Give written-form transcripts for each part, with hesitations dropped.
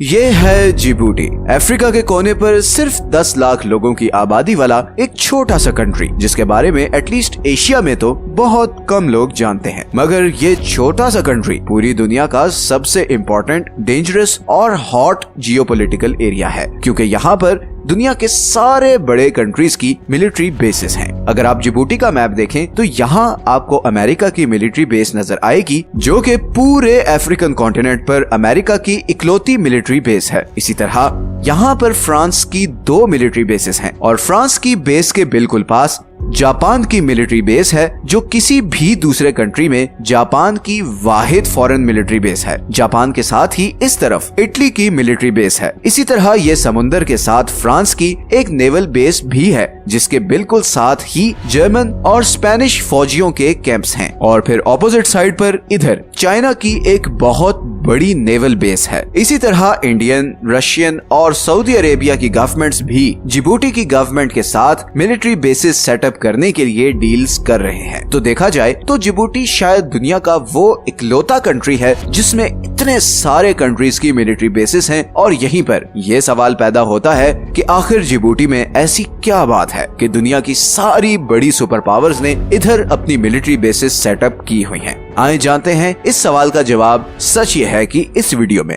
ये है Djibouti, Africa के कोने पर सिर्फ 10 लाख लोगों की आबादी वाला एक छोटा सा कंट्री, जिसके बारे में एटलीस्ट एशिया में तो बहुत कम लोग जानते हैं। मगर ये छोटा सा कंट्री पूरी दुनिया का सबसे इम्पोर्टेंट, डेंजरस और हॉट जियोपॉलिटिकल एरिया है, क्योंकि यहाँ पर दुनिया के सारे बड़े कंट्रीज की मिलिट्री बेसेस हैं। अगर आप जिबूटी का मैप देखें तो यहाँ आपको अमेरिका की मिलिट्री बेस नजर आएगी, जो कि पूरे अफ्रीकन कॉन्टिनेंट पर अमेरिका की इकलौती मिलिट्री बेस है। इसी तरह यहाँ पर फ्रांस की 2 मिलिट्री बेसेस हैं और फ्रांस की बेस के बिल्कुल पास जापान की मिलिट्री बेस है, जो किसी भी दूसरे कंट्री में जापान की वाहिद फॉरेन मिलिट्री बेस है। जापान के साथ ही इस तरफ इटली की मिलिट्री बेस है। इसी तरह ये समुंदर के साथ फ्रांस की एक नेवल बेस भी है, जिसके बिल्कुल साथ ही जर्मन और स्पेनिश फौजियों के कैंप्स हैं। और फिर ऑपोजिट साइड पर इधर चाइना की एक बहुत बड़ी नेवल बेस है। इसी तरह इंडियन, रशियन और सऊदी अरेबिया की गवर्नमेंट्स भी जिबूटी की गवर्नमेंट के साथ मिलिट्री बेसिस सेटअप करने के लिए डील्स कर रहे हैं। तो देखा जाए तो जिबूटी शायद दुनिया का वो इकलौता कंट्री है जिसमें इतने सारे कंट्रीज की मिलिट्री बेसिस हैं। और यहीं पर यह सवाल पैदा होता है कि आखिर जिबूटी में ऐसी क्या बात है कि दुनिया की सारी बड़ी सुपर पावर्स ने इधर अपनी मिलिट्री बेसिस सेटअप की हुई हैं। आइए जानते हैं इस सवाल का जवाब। सच ये है कि इस वीडियो में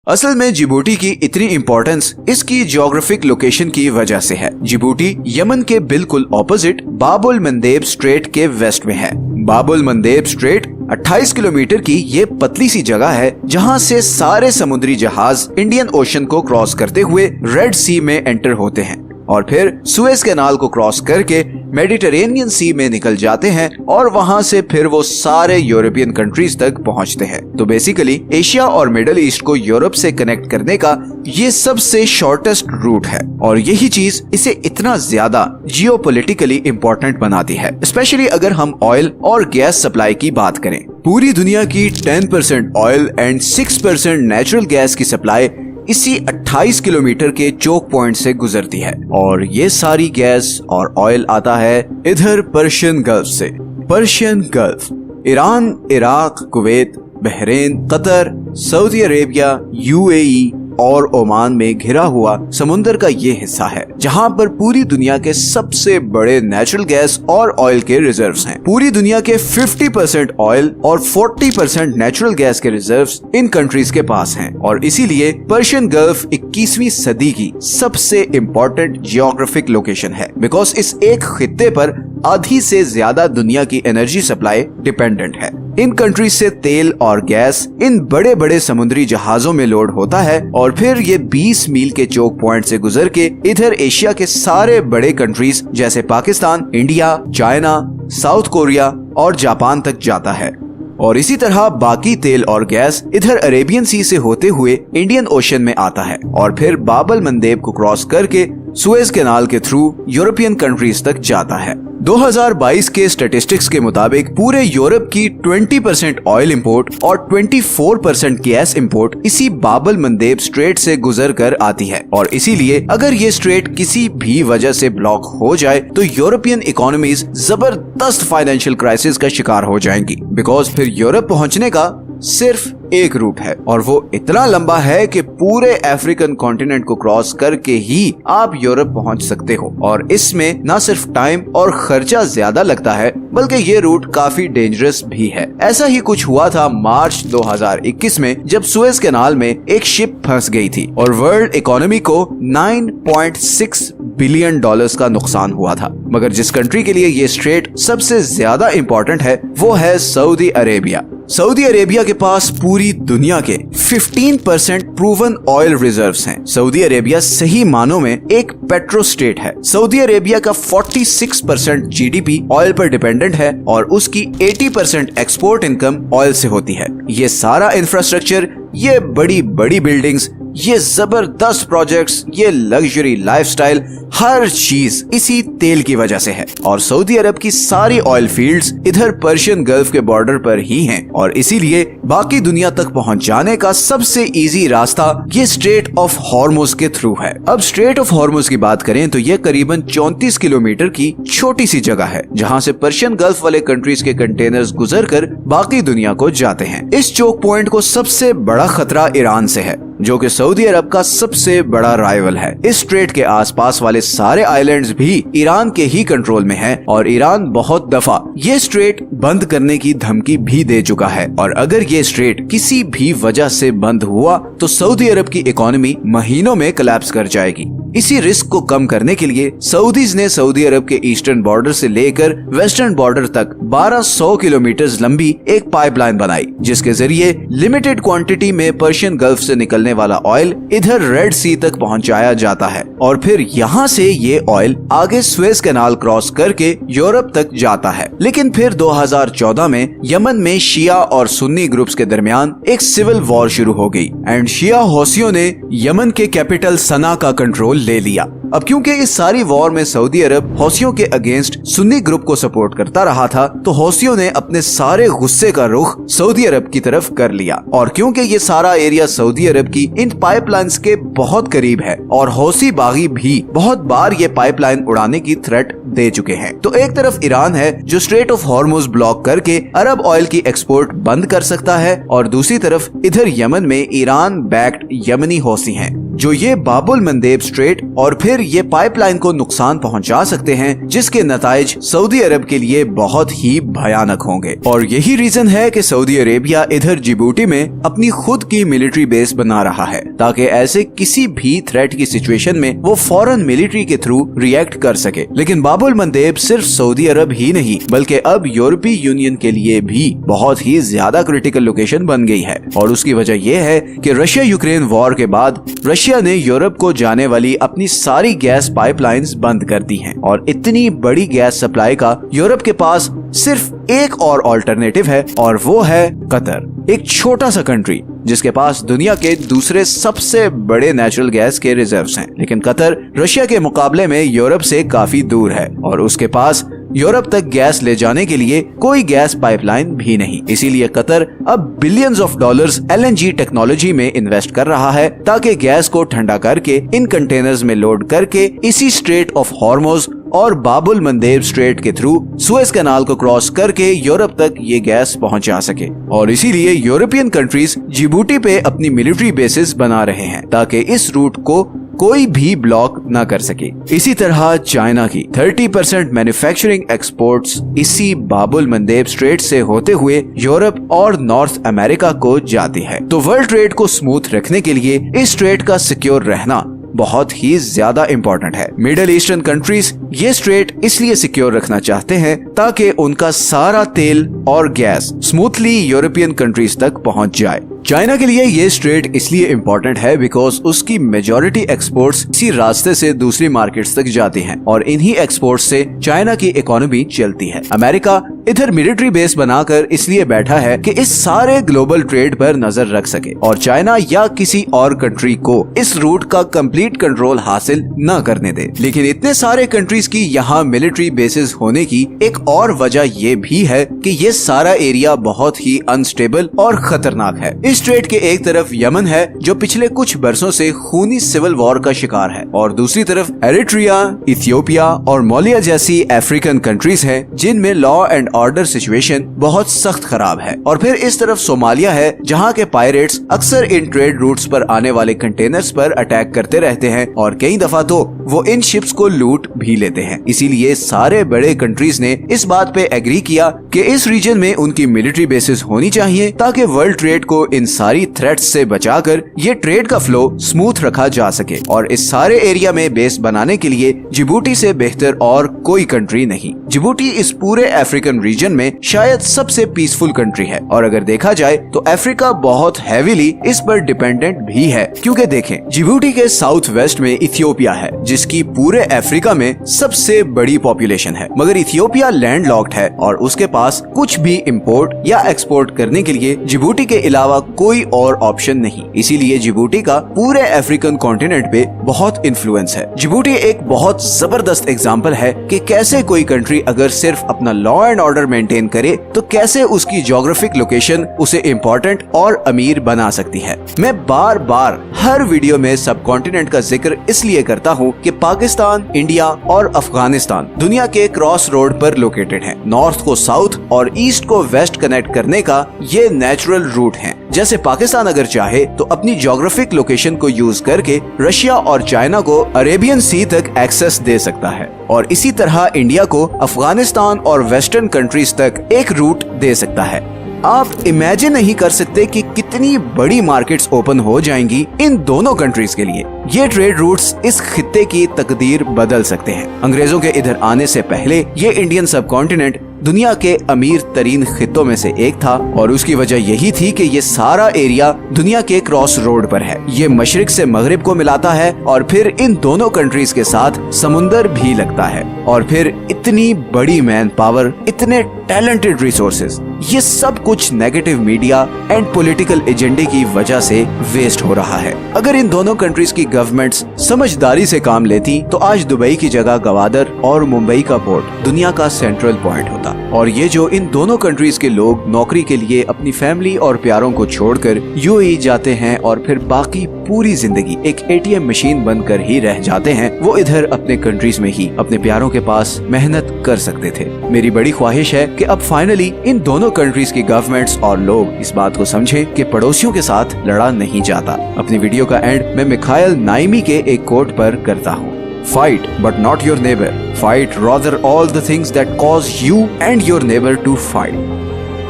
असल में जिबूटी की इतनी इम्पोर्टेंस इसकी जियोग्राफिक लोकेशन की वजह से है। जिबूटी यमन के बिल्कुल ऑपोजिट बाबुल मंदेब स्ट्रेट के वेस्ट में है। बाबुल मंदेब स्ट्रेट 28 किलोमीटर की ये पतली सी जगह है, जहां से सारे समुद्री जहाज इंडियन ओशन को क्रॉस करते हुए रेड सी में एंटर होते हैं और फिर सुएज कैनाल को क्रॉस करके मेडिटेरेनियन सी में निकल जाते हैं और वहां से फिर वो सारे यूरोपियन कंट्रीज तक पहुंचते हैं। तो बेसिकली एशिया और मिडिल ईस्ट को यूरोप से कनेक्ट करने का ये सबसे शॉर्टेस्ट रूट है और यही चीज इसे इतना ज्यादा जियोपॉलिटिकली इम्पोर्टेंट बनाती है, स्पेशली अगर हम ऑयल और गैस सप्लाई की बात करें। पूरी दुनिया की 10% ऑयल एंड 6% नेचुरल गैस की सप्लाई इसी 28 किलोमीटर के चोक पॉइंट से गुजरती है और ये सारी गैस और ऑयल आता है इधर पर्शियन गल्फ से। Persian gulf Iran, Iraq, Kuwait, Bahrain, Qatar, Saudi Arabia, UAE और ओमान में घिरा हुआ समुंदर का ये हिस्सा है, जहां पर पूरी दुनिया के सबसे बड़े नेचुरल गैस और ऑयल के रिजर्व्स हैं। पूरी दुनिया के 50% ऑयल और 40% नेचुरल गैस के रिजर्व्स इन कंट्रीज के पास हैं और इसीलिए पर्शियन गल्फ 21वीं सदी की सबसे इम्पोर्टेंट जियोग्राफिक लोकेशन है, बिकॉज इस एक खित्ते पर आधी से ज्यादा दुनिया की एनर्जी सप्लाई डिपेंडेंट है। इन कंट्रीज से तेल और गैस इन बड़े बड़े समुद्री जहाजों में लोड होता है और फिर ये 20 मील के चोक पॉइंट से गुजर के इधर एशिया के सारे बड़े कंट्रीज जैसे Pakistan, India, China, south Korea और जापान तक जाता है। और इसी तरह बाकी तेल और गैस इधर अरेबियन सी से होते हुए इंडियन ओशन में आता है और फिर बाबल मंदेब को क्रॉस करके सुएज कैनाल के थ्रू यूरोपियन कंट्रीज तक जाता है। 2022 के स्टैटिस्टिक्स के मुताबिक पूरे यूरोप की 20% ऑयल इंपोर्ट और 24% गैस इंपोर्ट इसी बाबल मंदेब स्ट्रेट से गुजर कर आती है और इसीलिए अगर ये स्ट्रेट किसी भी वजह से ब्लॉक हो जाए तो यूरोपियन इकोनॉमीज जबरदस्त फाइनेंशियल क्राइसिस का शिकार हो जाएंगी, बिकॉज फिर यूरोप पहुंचने का सिर्फ एक रूट है और वो इतना लंबा है कि पूरे अफ्रीकन कॉन्टिनेंट को क्रॉस करके ही आप यूरोप पहुंच सकते हो और इसमें न सिर्फ टाइम और खर्चा ज्यादा लगता है बल्कि ये रूट काफी डेंजरस भी है। ऐसा ही कुछ हुआ था मार्च 2021 में, जब सुएज कैनाल में एक शिप फंस गई थी और वर्ल्ड इकोनॉमी को 9.6 बिलियन डॉलर्स का नुकसान हुआ था। मगर जिस कंट्री के लिए ये स्ट्रेट सबसे ज्यादा इम्पोर्टेंट है वो है सऊदी अरेबिया। सऊदी अरेबिया के पास पूरी दुनिया के 15% प्रूवन ऑयल रिजर्व्स हैं। सऊदी अरेबिया सही मानों में एक पेट्रो स्टेट है। सऊदी अरेबिया का 46% जीडीपी ऑयल पर डिपेंडेंट है और उसकी 80% एक्सपोर्ट इनकम ऑयल से होती है। ये सारा इंफ्रास्ट्रक्चर, ये बड़ी बड़ी बिल्डिंग्स ये जबरदस्त प्रोजेक्ट्स, ये लग्जरी लाइफस्टाइल, हर चीज इसी तेल की वजह से है। और सऊदी अरब की सारी ऑयल फील्ड्स इधर पर्शियन गल्फ के बॉर्डर पर ही हैं और इसीलिए बाकी दुनिया तक पहुंच जाने का सबसे इजी रास्ता ये स्ट्रेट ऑफ हॉर्मुज के थ्रू है। अब स्ट्रेट ऑफ हॉर्मुज की बात करें तो ये करीबन 34 किलोमीटर की छोटी सी जगह है जहां से पर्शियन गल्फ वाले कंट्रीज के कंटेनर्स गुजरकर बाकी दुनिया को जाते हैं। इस चोक पॉइंट को सबसे बड़ा खतरा ईरान से है, जो कि सऊदी अरब का सबसे बड़ा राइवल है। इस स्ट्रेट के आसपास वाले सारे आइलैंड्स भी ईरान के ही कंट्रोल में हैं और ईरान बहुत दफा ये स्ट्रेट बंद करने की धमकी भी दे चुका है। और अगर ये स्ट्रेट किसी भी वजह से बंद हुआ तो सऊदी अरब की इकोनॉमी महीनों में कोलैप्स कर जाएगी। इसी रिस्क को कम करने के लिए सऊदीज ने सऊदी अरब के ईस्टर्न बॉर्डर से लेकर वेस्टर्न बॉर्डर तक 1200 किलोमीटर लंबी एक पाइपलाइन बनाई, जिसके जरिए लिमिटेड क्वांटिटी में पर्शियन गल्फ से निकलने वाला ऑयल इधर रेड सी तक पहुंचाया जाता है और फिर यहाँ से ये ऑयल आगे स्वेज कैनाल क्रॉस करके यूरोप तक जाता है। लेकिन फिर 2014 में यमन में शिया और सुन्नी ग्रुप्स के दरमियान एक सिविल वॉर शुरू हो गई एंड शिया हौसियों ने यमन के कैपिटल सना का कंट्रोल ले लिया। अब क्योंकि इस सारी वॉर में सऊदी अरब हौसियों के अगेंस्ट सुन्नी ग्रुप को सपोर्ट करता रहा था, तो हौसियों ने अपने सारे गुस्से का रुख सऊदी अरब की तरफ कर लिया। और क्योंकि ये सारा एरिया सऊदी अरब की इन पाइपलाइंस के बहुत करीब है और हौसी बागी भी बहुत बार ये पाइपलाइन उड़ाने की थ्रेट दे चुके हैं, तो एक तरफ ईरान है जो स्ट्रेट ऑफ हॉर्मुज ब्लॉक करके अरब ऑयल की एक्सपोर्ट बंद कर सकता है और दूसरी तरफ इधर यमन में ईरान बैक्ड यमनी हौसी हैं जो ये बाबुल मंदेब स्ट्रेट और फिर ये पाइपलाइन को नुकसान पहुंचा सकते हैं, जिसके नताइज सऊदी अरब के लिए बहुत ही भयानक होंगे। और यही रीजन है कि सऊदी अरेबिया इधर जिबूटी में अपनी खुद की मिलिट्री बेस बना रहा है ताकि ऐसे किसी भी थ्रेट की सिचुएशन में वो फौरन मिलिट्री के थ्रू रिएक्ट कर सके। लेकिन बाबुल मंदेब सिर्फ सऊदी अरब ही नहीं बल्कि अब यूरोपीय यूनियन के लिए भी बहुत ही ज्यादा क्रिटिकल लोकेशन बन गई है और उसकी वजह यह है कि रशिया यूक्रेन वॉर के बाद रशिया ने यूरोप को जाने वाली अपनी सारी गैस पाइपलाइंस बंद कर दी हैं और इतनी बड़ी गैस सप्लाई का यूरोप के पास सिर्फ एक और ऑल्टरनेटिव है और वो है कतर, एक छोटा सा कंट्री जिसके पास दुनिया के दूसरे सबसे बड़े नेचुरल गैस के रिजर्व्स हैं। लेकिन कतर रशिया के मुकाबले में यूरोप से काफी दूर है और उसके पास यूरोप तक गैस ले जाने के लिए कोई गैस पाइपलाइन भी नहीं। इसीलिए कतर अब billions of dollars LNG technology में इन्वेस्ट कर रहा है ताकि गैस को ठंडा करके इन कंटेनर्स में लोड करके इसी स्ट्रेट ऑफ हॉर्मुज और बाबुल मंदेब स्ट्रेट के थ्रू सुएज कैनाल को क्रॉस करके यूरोप तक ये गैस पहुंचा सके। और इसीलिए यूरोपियन कंट्रीज जिबूटी पे अपनी मिलिट्री बेसिस बना रहे हैं ताकि इस रूट को कोई भी ब्लॉक न कर सके। इसी तरह चाइना की 30% मैन्युफैक्चरिंग एक्सपोर्ट्स इसी बाबुल मंदेब स्ट्रेट से होते हुए यूरोप और नॉर्थ अमेरिका को जाती है। तो वर्ल्ड ट्रेड को स्मूथ रखने के लिए इस स्ट्रेट का सिक्योर रहना बहुत ही ज्यादा इम्पोर्टेंट है। मिडिल ईस्टर्न कंट्रीज ये स्ट्रेट इसलिए सिक्योर रखना चाहते हैं ताकि उनका सारा तेल और गैस स्मूथली यूरोपियन कंट्रीज तक पहुंच जाए। चाइना के लिए ये स्ट्रेट इसलिए इम्पोर्टेंट है बिकॉज उसकी मेजॉरिटी एक्सपोर्ट्स इसी रास्ते से दूसरी मार्केट्स तक जाती हैं और इन्हीं एक्सपोर्ट्स से चाइना की इकोनॉमी चलती है। अमेरिका इधर मिलिट्री बेस बनाकर इसलिए बैठा है कि इस सारे ग्लोबल ट्रेड पर नजर रख सके और चाइना या किसी और कंट्री को इस रूट का कंप्लीट कंट्रोल हासिल न करने दे। लेकिन इतने सारे कंट्रीज की यहाँ मिलिट्री बेसिस होने की एक और वजह ये भी है कि ये सारा एरिया बहुत ही अनस्टेबल और खतरनाक है। इस स्ट्रेट के एक तरफ यमन है जो पिछले कुछ बरसों से खूनी सिविल वॉर का शिकार है और दूसरी तरफ एरिट्रिया, इथियोपिया और मोलिया जैसी अफ्रीकन कंट्रीज हैं जिनमें लॉ एंड ऑर्डर सिचुएशन बहुत सख्त खराब है। और फिर इस तरफ सोमालिया है जहाँ के पायरेट्स अक्सर इन ट्रेड रूट्स पर आने वाले कंटेनर्स पर अटैक करते रहते हैं और कई दफा तो वो इन शिप्स को लूट भी लेते हैं। इसीलिए सारे बड़े कंट्रीज ने इस बात पे एग्री किया कि इस रीजन में उनकी मिलिट्री बेसिस होनी चाहिए ताकि वर्ल्ड ट्रेड को इन सारी थ्रेट्स से बचाकर ये ट्रेड का फ्लो स्मूथ रखा जा सके। और इस सारे एरिया में बेस बनाने के लिए जिबूटी से बेहतर और कोई कंट्री नहीं। जिबूटी इस पूरे अफ्रीकन रीजन में शायद सबसे पीसफुल कंट्री है और अगर देखा जाए तो अफ्रीका बहुत हैवीली इस पर डिपेंडेंट भी है क्योंकि देखें जिबूटी के साउथ वेस्ट में इथियोपिया है जिसकी पूरे अफ्रीका में सबसे बड़ी पॉपुलेशन है, मगर इथियोपिया लैंडलॉक्ड है और उसके पास कुछ भी इंपोर्ट या एक्सपोर्ट करने के लिए जिबूटी के अलावा कोई और ऑप्शन नहीं। इसीलिए जिबूटी का पूरे अफ्रीकन कॉन्टिनेंट पे बहुत इन्फ्लुएंस है। जिबूटी एक बहुत जबरदस्त एग्जाम्पल है कि कैसे कोई कंट्री अगर सिर्फ अपना लॉ एंड ऑर्डर मेंटेन करे तो कैसे उसकी ज्योग्राफिक लोकेशन उसे इम्पोर्टेंट और अमीर बना सकती है। मैं बार बार हर वीडियो में सब कॉन्टिनेंट का जिक्र इसलिए करता हूँ कि पाकिस्तान, इंडिया और अफगानिस्तान दुनिया के क्रॉस रोड पर लोकेटेड हैं। नॉर्थ को साउथ और ईस्ट को वेस्ट कनेक्ट करने का ये नेचुरल रूट है। जैसे पाकिस्तान अगर चाहे तो अपनी ज्योग्राफिक लोकेशन को यूज करके रशिया और चाइना को अरेबियन सी तक एक्सेस दे सकता है, और इसी तरह इंडिया को अफगानिस्तान और वेस्टर्न कंट्रीज तक एक रूट दे सकता है। आप इमेजिन नहीं कर सकते कि कितनी बड़ी मार्केट्स ओपन हो जाएंगी इन दोनों कंट्रीज के लिए। ये ट्रेड रूट्स इस खित्ते की तकदीर बदल सकते हैं। अंग्रेजों के इधर आने से पहले ये इंडियन सब कॉन्टिनेंट दुनिया के अमीर तरीन खित्तों में से एक था, और उसकी वजह यही थी कि ये सारा एरिया दुनिया के क्रॉस रोड पर है। ये मशरिक से मगरिब को मिलाता है, और फिर इन दोनों कंट्रीज के साथ समुंदर भी लगता है, और फिर इतनी बड़ी मैन पावर, इतने टैलेंटेड रिसोर्सेज, ये सब कुछ नेगेटिव मीडिया एंड पॉलिटिकल एजेंडे की वजह से वेस्ट हो रहा है। अगर इन दोनों कंट्रीज की गवर्नमेंट्स समझदारी से काम लेती तो आज दुबई की जगह गवादर और मुंबई का पोर्ट दुनिया का सेंट्रल पॉइंट होता। और ये जो इन दोनों कंट्रीज के लोग नौकरी के लिए अपनी फैमिली और प्यारों को छोड़कर यूएई जाते हैं और फिर बाकी पूरी जिंदगी एक एटीएम मशीन बनकर ही रह जाते हैं, वो इधर अपने कंट्रीज में ही अपने प्यारों के पास मेहनत कर सकते थे। मेरी बड़ी ख्वाहिश है कि अब फाइनली इन दोनों कंट्रीज की गवर्नमेंट्स और लोग इस बात को समझें कि पड़ोसियों के साथ लड़ा नहीं जाता। अपनी वीडियो का एंड मैं मिखाइल नाइमी के एक कोट पर करता हूँ। Fight, but not your neighbor. Fight rather all the things that cause you and your neighbor to fight.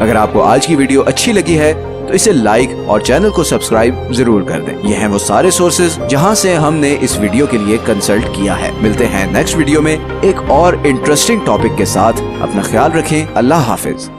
अगर आपको आज की वीडियो अच्छी लगी है तो इसे लाइक और चैनल को सब्सक्राइब जरूर कर दें। ये हैं वो सारे सोर्सेज जहां से हमने इस वीडियो के लिए कंसल्ट किया है। मिलते हैं नेक्स्ट वीडियो में एक और इंटरेस्टिंग टॉपिक के साथ। अपना ख्याल रखें। अल्लाह हाफिज।